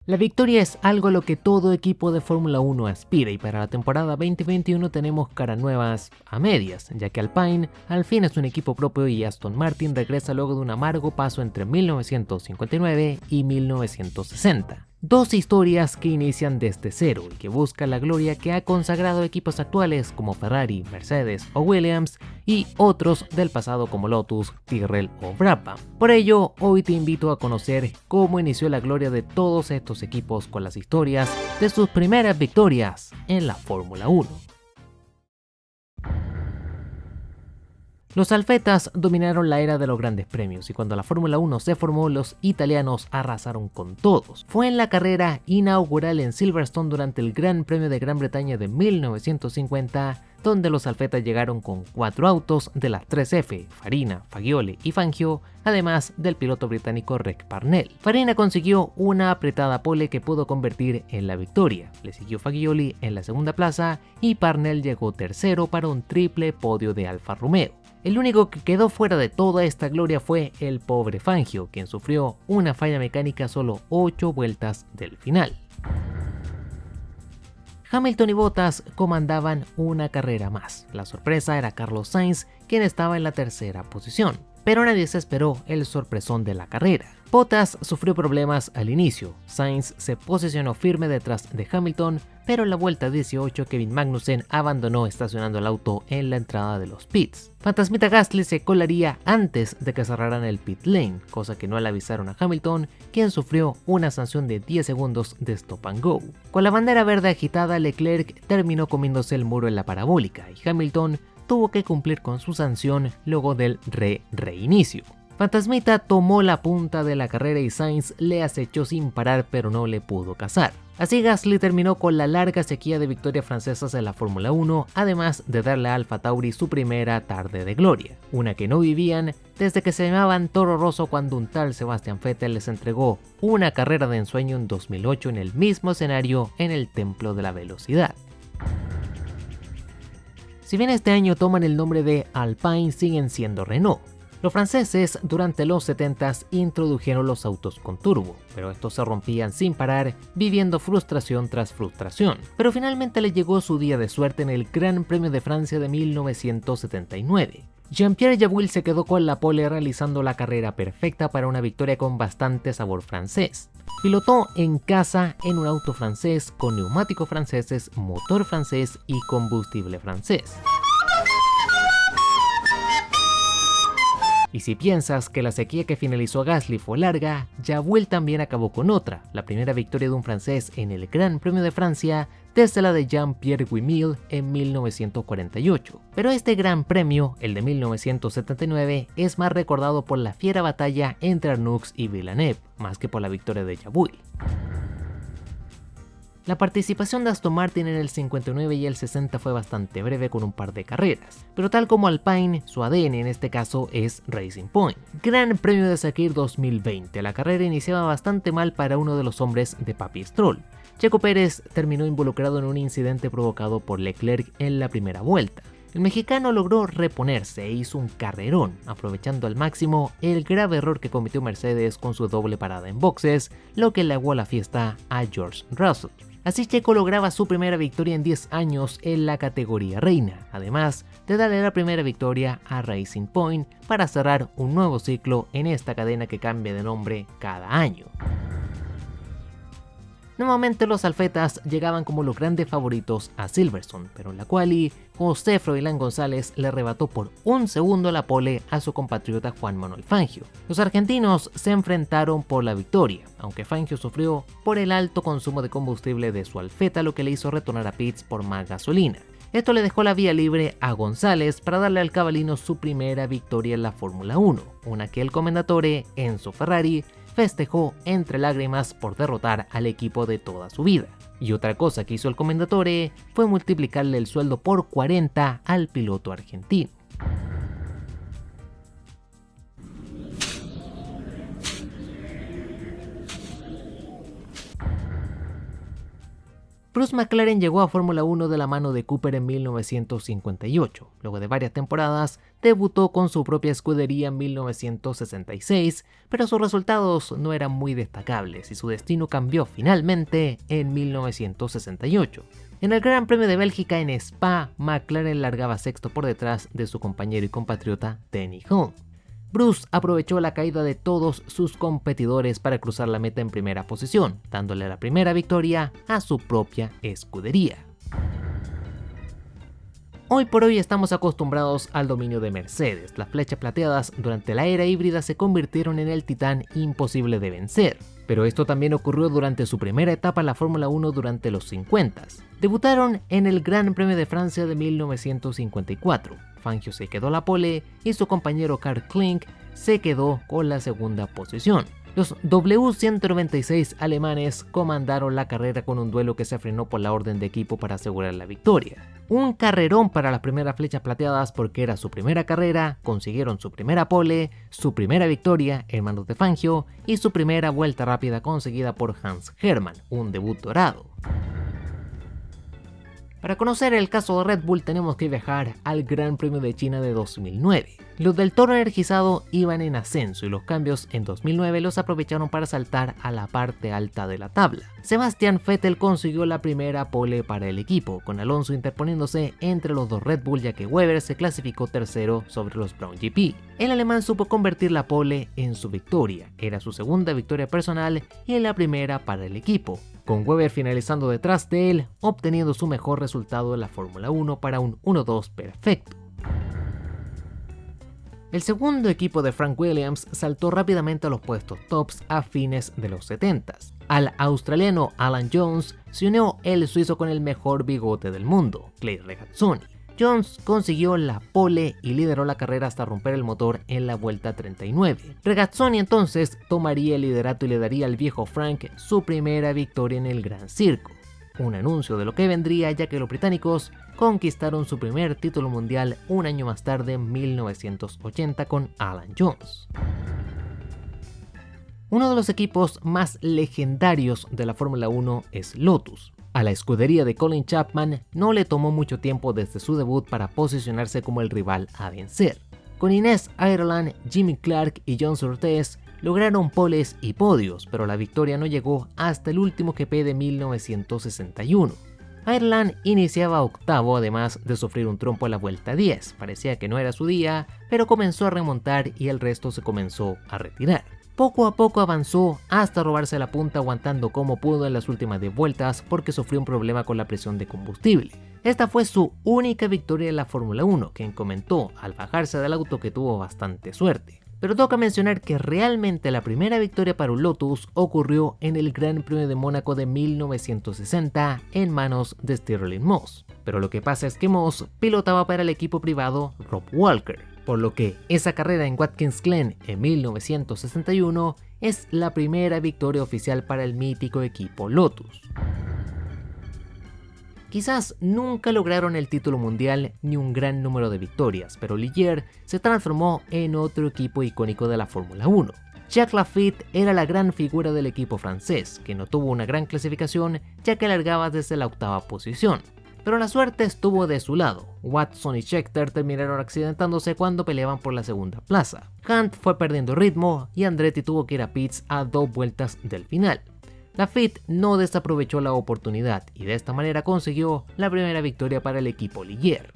La victoria es algo a lo que todo equipo de Fórmula 1 aspira y para la temporada 2021 tenemos caras nuevas a medias, ya que Alpine al fin es un equipo propio y Aston Martin regresa luego de un amargo paso entre 1959 y 1960. Dos historias que inician desde cero y que buscan la gloria que ha consagrado equipos actuales como Ferrari, Mercedes o Williams y otros del pasado como Lotus, Tyrrell o Brabham. Por ello, hoy te invito a conocer cómo inició la gloria de todos estos equipos con las historias de sus primeras victorias en la Fórmula 1. Los alfetas dominaron la era de los grandes premios y cuando la Fórmula 1 se formó, los italianos arrasaron con todos. Fue en la carrera inaugural en Silverstone durante el Gran Premio de Gran Bretaña de 1950, donde los alfetas llegaron con 4 autos de las 3F, Farina, Fagioli y Fangio, además del piloto británico Rick Parnell. Farina consiguió una apretada pole que pudo convertir en la victoria, le siguió Fagioli en la segunda plaza y Parnell llegó tercero para un triple podio de Alfa Romeo. El único que quedó fuera de toda esta gloria fue el pobre Fangio, quien sufrió una falla mecánica solo 8 vueltas del final. Hamilton y Bottas comandaban una carrera más. La sorpresa era Carlos Sainz, quien estaba en la tercera posición, pero nadie se esperó el sorpresón de la carrera. Bottas sufrió problemas al inicio, Sainz se posicionó firme detrás de Hamilton, pero en la vuelta 18 Kevin Magnussen abandonó estacionando el auto en la entrada de los pits. Fantasmita Gasly se colaría antes de que cerraran el pit lane, cosa que no le avisaron a Hamilton, quien sufrió una sanción de 10 segundos de stop and go. Con la bandera verde agitada, Leclerc terminó comiéndose el muro en la parabólica y Hamilton tuvo que cumplir con su sanción luego del reinicio. Fantasmita tomó la punta de la carrera y Sainz le acechó sin parar pero no le pudo cazar. Así Gasly terminó con la larga sequía de victorias francesas en la Fórmula 1, además de darle a Alfa Tauri su primera tarde de gloria, una que no vivían desde que se llamaban Toro Rosso cuando un tal Sebastian Vettel les entregó una carrera de ensueño en 2008 en el mismo escenario en el Templo de la Velocidad. Si bien este año toman el nombre de Alpine, siguen siendo Renault. Los franceses durante los 70s introdujeron los autos con turbo, pero estos se rompían sin parar, viviendo frustración tras frustración. Pero finalmente le llegó su día de suerte en el Gran Premio de Francia de 1979. Jean-Pierre Jabouille se quedó con la pole realizando la carrera perfecta para una victoria con bastante sabor francés. Pilotó en casa en un auto francés con neumáticos franceses, motor francés y combustible francés. Y si piensas que la sequía que finalizó a Gasly fue larga, Jabouille también acabó con otra, la primera victoria de un francés en el Gran Premio de Francia desde la de Jean-Pierre Guimille en 1948. Pero este Gran Premio, el de 1979, es más recordado por la fiera batalla entre Arnoux y Villeneuve, más que por la victoria de Jabouille. La participación de Aston Martin en el 59 y el 60 fue bastante breve con un par de carreras, pero tal como Alpine, su ADN en este caso es Racing Point. Gran Premio de Sakir 2020, la carrera iniciaba bastante mal para uno de los hombres de Papi Stroll. Checo Pérez terminó involucrado en un incidente provocado por Leclerc en la primera vuelta. El mexicano logró reponerse e hizo un carrerón, aprovechando al máximo el grave error que cometió Mercedes con su doble parada en boxes, lo que le aguó la fiesta a George Russell. Así Checo lograba su primera victoria en 10 años en la categoría reina, además de darle la primera victoria a Racing Point para cerrar un nuevo ciclo en esta cadena que cambia de nombre cada año. Nuevamente los alfetas llegaban como los grandes favoritos a Silverstone, pero en la quali, José Froilán González le arrebató por un segundo la pole a su compatriota Juan Manuel Fangio. Los argentinos se enfrentaron por la victoria, aunque Fangio sufrió por el alto consumo de combustible de su alfeta, lo que le hizo retornar a pits por más gasolina. Esto le dejó la vía libre a González para darle al cabalino su primera victoria en la Fórmula 1, una que el comendatore Enzo Ferrari festejó entre lágrimas por derrotar al equipo de toda su vida. Y otra cosa que hizo el comendatore fue multiplicarle el sueldo por 40 al piloto argentino. Bruce McLaren llegó a Fórmula 1 de la mano de Cooper en 1958. Luego de varias temporadas, debutó con su propia escudería en 1966, pero sus resultados no eran muy destacables y su destino cambió finalmente en 1968. En el Gran Premio de Bélgica en Spa, McLaren largaba sexto por detrás de su compañero y compatriota Denny Hulme. Bruce aprovechó la caída de todos sus competidores para cruzar la meta en primera posición, dándole la primera victoria a su propia escudería. Hoy por hoy estamos acostumbrados al dominio de Mercedes. Las flechas plateadas durante la era híbrida se convirtieron en el titán imposible de vencer. Pero esto también ocurrió durante su primera etapa en la Fórmula 1 durante los 50s. Debutaron en el Gran Premio de Francia de 1954. Fangio se quedó la pole y su compañero Karl Klink se quedó con la segunda posición. Los W196 alemanes comandaron la carrera con un duelo que se frenó por la orden de equipo para asegurar la victoria. Un carrerón para las primeras flechas plateadas porque era su primera carrera, consiguieron su primera pole, su primera victoria en manos de Fangio y su primera vuelta rápida conseguida por Hans Hermann, un debut dorado. Para conocer el caso de Red Bull tenemos que viajar al Gran Premio de China de 2009. Los del toro energizado iban en ascenso y los cambios en 2009 los aprovecharon para saltar a la parte alta de la tabla. Sebastian Vettel consiguió la primera pole para el equipo, con Alonso interponiéndose entre los dos Red Bull ya que Webber se clasificó tercero sobre los Brown GP. El alemán supo convertir la pole en su victoria, era su segunda victoria personal y la primera para el equipo, con Webber finalizando detrás de él, obteniendo su mejor resultado en la Fórmula 1 para un 1-2 perfecto. El segundo equipo de Frank Williams saltó rápidamente a los puestos tops a fines de los 70s. Al australiano Alan Jones se unió el suizo con el mejor bigote del mundo, Clay Regazzoni. Jones consiguió la pole y lideró la carrera hasta romper el motor en la vuelta 39. Regazzoni entonces tomaría el liderato y le daría al viejo Frank su primera victoria en el Gran Circo. Un anuncio de lo que vendría ya que los británicos conquistaron su primer título mundial un año más tarde en 1980 con Alan Jones. Uno de los equipos más legendarios de la Fórmula 1 es Lotus. A la escudería de Colin Chapman no le tomó mucho tiempo desde su debut para posicionarse como el rival a vencer. Con Ines Ireland, Jimmy Clark y John Surtees lograron poles y podios, pero la victoria no llegó hasta el último GP de 1961. Ireland iniciaba octavo además de sufrir un trompo a la vuelta 10, parecía que no era su día, pero comenzó a remontar y el resto se comenzó a retirar. Poco a poco avanzó hasta robarse la punta aguantando como pudo en las últimas 10 vueltas porque sufrió un problema con la presión de combustible. Esta fue su única victoria en la Fórmula 1, quien comentó al bajarse del auto que tuvo bastante suerte. Pero toca mencionar que realmente la primera victoria para un Lotus ocurrió en el Gran Premio de Mónaco de 1960 en manos de Stirling Moss. Pero lo que pasa es que Moss pilotaba para el equipo privado Rob Walker, por lo que esa carrera en Watkins Glen en 1961 es la primera victoria oficial para el mítico equipo Lotus. Quizás nunca lograron el título mundial ni un gran número de victorias, pero Ligier se transformó en otro equipo icónico de la Fórmula 1. Jacques Laffite era la gran figura del equipo francés, que no tuvo una gran clasificación ya que largaba desde la octava posición. Pero la suerte estuvo de su lado. Watson y Scheckter terminaron accidentándose cuando peleaban por la segunda plaza. Hunt fue perdiendo ritmo y Andretti tuvo que ir a pits a 2 vueltas del final. Laffite no desaprovechó la oportunidad y de esta manera consiguió la primera victoria para el equipo Ligier.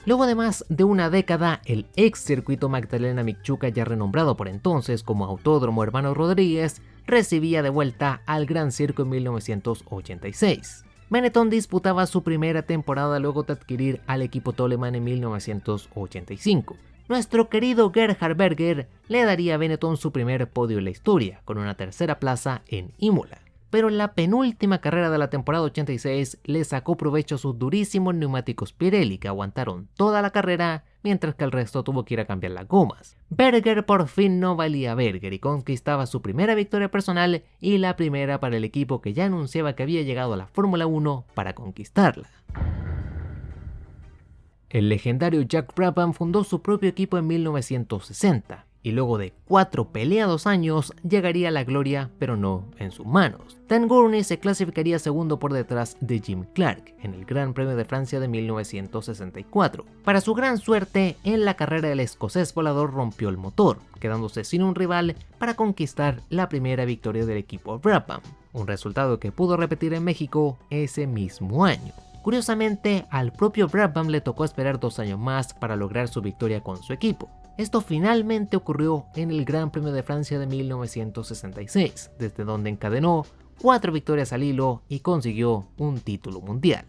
Luego de más de una década, el ex circuito Magdalena Micciuca, ya renombrado por entonces como Autódromo Hermano Rodríguez, recibía de vuelta al Gran Circo en 1986. Benetton disputaba su primera temporada luego de adquirir al equipo Toleman en 1985. Nuestro querido Gerhard Berger le daría a Benetton su primer podio en la historia, con una tercera plaza en Imola. Pero en la penúltima carrera de la temporada 86 le sacó provecho a sus durísimos neumáticos Pirelli que aguantaron toda la carrera, mientras que el resto tuvo que ir a cambiar las gomas. Berger por fin no valía Berger y conquistaba su primera victoria personal y la primera para el equipo que ya anunciaba que había llegado a la Fórmula 1 para conquistarla. El legendario Jack Brabham fundó su propio equipo en 1960 y luego de 4 peleados años llegaría a la gloria, pero no en sus manos. Dan Gurney se clasificaría segundo por detrás de Jim Clark en el Gran Premio de Francia de 1964. Para su gran suerte, en la carrera el escocés volador rompió el motor, quedándose sin un rival para conquistar la primera victoria del equipo Brabham, un resultado que pudo repetir en México ese mismo año. Curiosamente, al propio Brabham le tocó esperar 2 años más para lograr su victoria con su equipo. Esto finalmente ocurrió en el Gran Premio de Francia de 1966, desde donde encadenó 4 victorias al hilo y consiguió un título mundial.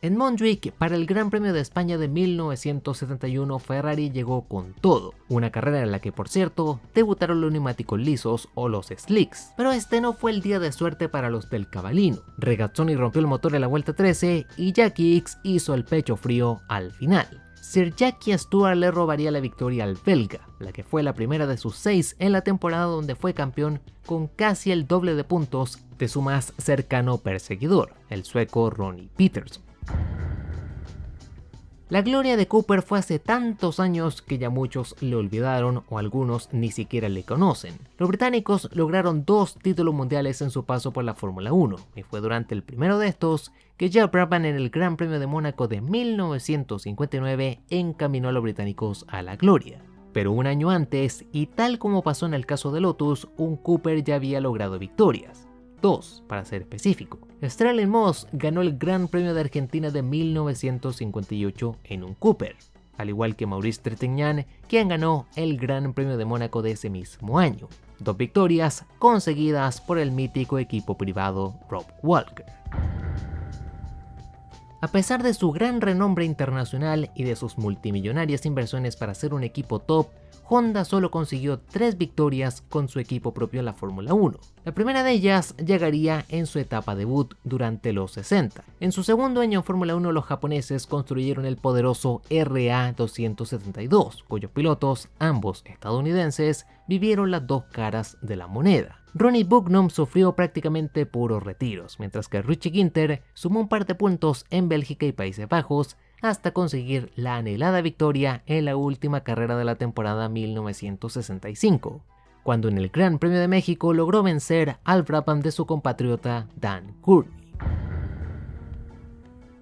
En Montjuic, para el Gran Premio de España de 1971, Ferrari llegó con todo, una carrera en la que, por cierto, debutaron los neumáticos lisos o los slicks, pero este no fue el día de suerte para los del Cavallino. Regazzoni rompió el motor en la vuelta 13 y Jacky Ickx hizo el pecho frío al final. Sir Jackie Stewart le robaría la victoria al belga, la que fue la primera de sus 6 en la temporada donde fue campeón con casi el doble de puntos de su más cercano perseguidor, el sueco Ronnie Peterson. La gloria de Cooper fue hace tantos años que ya muchos le olvidaron o algunos ni siquiera le conocen. Los británicos lograron 2 títulos mundiales en su paso por la Fórmula 1 y fue durante el primero de estos que Jack Brabham en el Gran Premio de Mónaco de 1959 encaminó a los británicos a la gloria. Pero un año antes, y tal como pasó en el caso de Lotus, un Cooper ya había logrado victorias. 2, para ser específico. Stirling Moss ganó el Gran Premio de Argentina de 1958 en un Cooper, al igual que Maurice Trintignant, quien ganó el Gran Premio de Mónaco de ese mismo año. 2 victorias conseguidas por el mítico equipo privado Rob Walker. A pesar de su gran renombre internacional y de sus multimillonarias inversiones para ser un equipo top, Honda solo consiguió 3 victorias con su equipo propio en la Fórmula 1. La primera de ellas llegaría en su etapa debut durante los 60. En su segundo año en Fórmula 1 los japoneses construyeron el poderoso RA272, cuyos pilotos, ambos estadounidenses, vivieron las 2 caras de la moneda. Ronnie Bucknum sufrió prácticamente puros retiros, mientras que Richie Ginter sumó un par de puntos en Bélgica y Países Bajos, hasta conseguir la anhelada victoria en la última carrera de la temporada 1965, cuando en el Gran Premio de México logró vencer al Brabham de su compatriota Dan Gurney.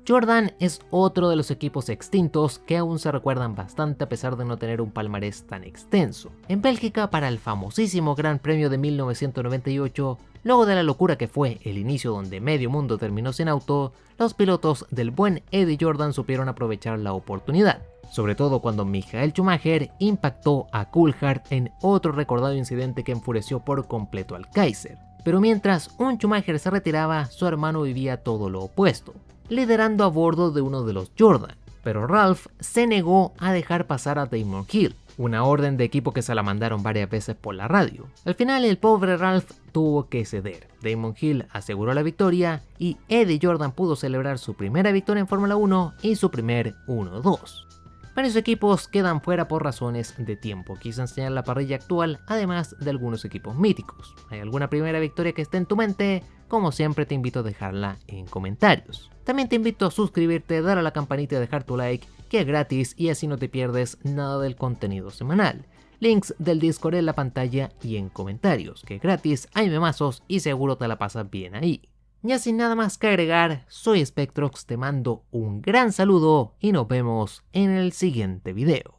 Jordan es otro de los equipos extintos que aún se recuerdan bastante a pesar de no tener un palmarés tan extenso. En Bélgica, para el famosísimo Gran Premio de 1998, luego de la locura que fue el inicio donde medio mundo terminó sin auto, los pilotos del buen Eddie Jordan supieron aprovechar la oportunidad, sobre todo cuando Michael Schumacher impactó a Coulthard en otro recordado incidente que enfureció por completo al Kaiser. Pero mientras un Schumacher se retiraba, su hermano vivía todo lo opuesto, liderando a bordo de uno de los Jordan, pero Ralph se negó a dejar pasar a Damon Hill, una orden de equipo que se la mandaron varias veces por la radio. Al final el pobre Ralph tuvo que ceder, Damon Hill aseguró la victoria y Eddie Jordan pudo celebrar su primera victoria en Fórmula 1 y su primer 1-2. Varios equipos quedan fuera por razones de tiempo. Quise enseñar la parrilla actual, además de algunos equipos míticos. ¿Hay alguna primera victoria que esté en tu mente? Como siempre te invito a dejarla en comentarios. También te invito a suscribirte, dar a la campanita y dejar tu like, que es gratis y así no te pierdes nada del contenido semanal. Links del Discord en la pantalla y en comentarios, que es gratis, hay memazos y seguro te la pasas bien ahí. Ya sin nada más que agregar, soy Spectrox, te mando un gran saludo y nos vemos en el siguiente video.